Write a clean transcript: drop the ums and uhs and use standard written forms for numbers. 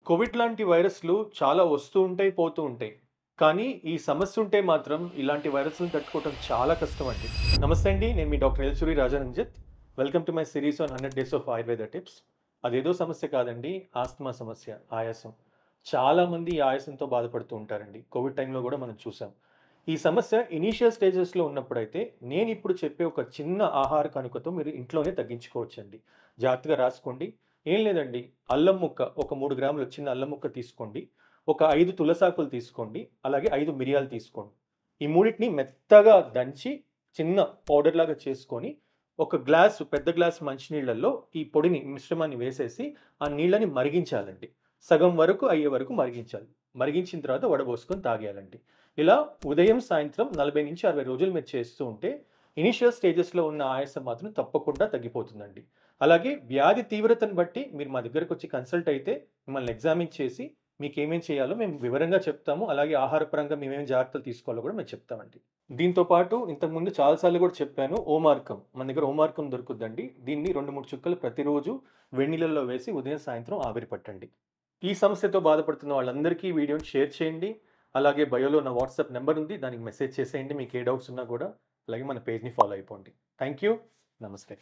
Covid లాంటి వైరస్‌లు చాలా వస్తూ ఉంటాయి, పోతూ ఉంటాయి. కానీ ఈ సమస్య ఉంటే మాత్రం ఇలాంటి వైరస్‌లను తట్టుకోవడం చాలా కష్టమండి. నమస్తే అండి. నేను మీ doctor Elsuri Rajaranjit. Welcome to my series on 100 days of Ayurveda tips. అదేదో సమస్య కాదండి. ఆస్తమా సమస్య, ఆయాసం. చాలామంది ఈ ఆయాసంతో బాధపడుతూ ఉంటారండి. కోవిడ్ టైంలో గూడా మనం చూసాం. ఈ సమస్య ఇనీషియల్ స్టేజెస్‌లో ఉన్నప్పుడైతే నేనిప్పుడు చెప్పే ఒక చిన్న ఆహార కణికతో మీరు ఇంట్లోనే తగ్గించుకోవచ్చండి. జాగ్రత్తగా రాసుకోండి. ఏం లేదండి. అల్లం ముక్క ఒక 3 గ్రాముల చిన్న అల్లం ముక్క తీసుకోండి. ఒక 5 తులసాకులు తీసుకోండి. అలాగే 5 మిరియాలు తీసుకోండి. ఈ మూడిటిని మెత్తగా దంచి చిన్న పౌడర్‌లాగా చేసుకొని, ఒక గ్లాసు పెద్ద గ్లాస్ మంచినీళ్ళల్లో ఈ పొడిని మిశ్రమాన్ని వేసేసి, ఆ నీళ్ళని మరిగించాలండి. సగం వరకు అయ్యే వరకు మరిగించాలి. మరిగించిన తర్వాత వడబోసుకొని తాగేయాలండి. ఇలా ఉదయం, సాయంత్రం 40-60 రోజులు మీరు చేస్తూ ఉంటే, ఇనీషియల్ స్టేజెస్‌లో ఉన్న ఆయాసం మాత్రం తప్పకుండా తగ్గిపోతుందండి. అలాగే వ్యాధి తీవ్రతను బట్టి మీరు మా దగ్గరకొచ్చి కన్సల్ట్ అయితే మిమ్మల్ని ఎగ్జామిన్ చేసి మీకేమేం చేయాలో మేము వివరంగా చెప్తాము. అలాగే ఆహారపరంగా మేమేం జాగ్రత్తలు తీసుకోవాలో కూడా మేము చెప్తామండి. దీంతో పాటు ఇంతకుముందు చాలా సార్లు కూడా చెప్పాను ఓమార్కం. మన దగ్గర ఓమార్కం దొరుకుద్దండి. దీన్ని 2, 3 చుక్కలు ప్రతిరోజు వేడినీళ్ళల్లో వేసి ఉదయం, సాయంత్రం ఆవిరి పట్టండి. ఈ సమస్యతో బాధపడుతున్న వాళ్ళందరికీ ఈ వీడియోని షేర్ చేయండి. అలాగే బయోలో నా వాట్సాప్ నంబర్ ఉంది. దానికి మెసేజ్ చేసేయండి. మీకు ఏ డౌట్స్ ఉన్నా కూడా. అలాగే మన పేజ్‌ని ఫాలో అయిపోండి. Thank you. నమస్తే.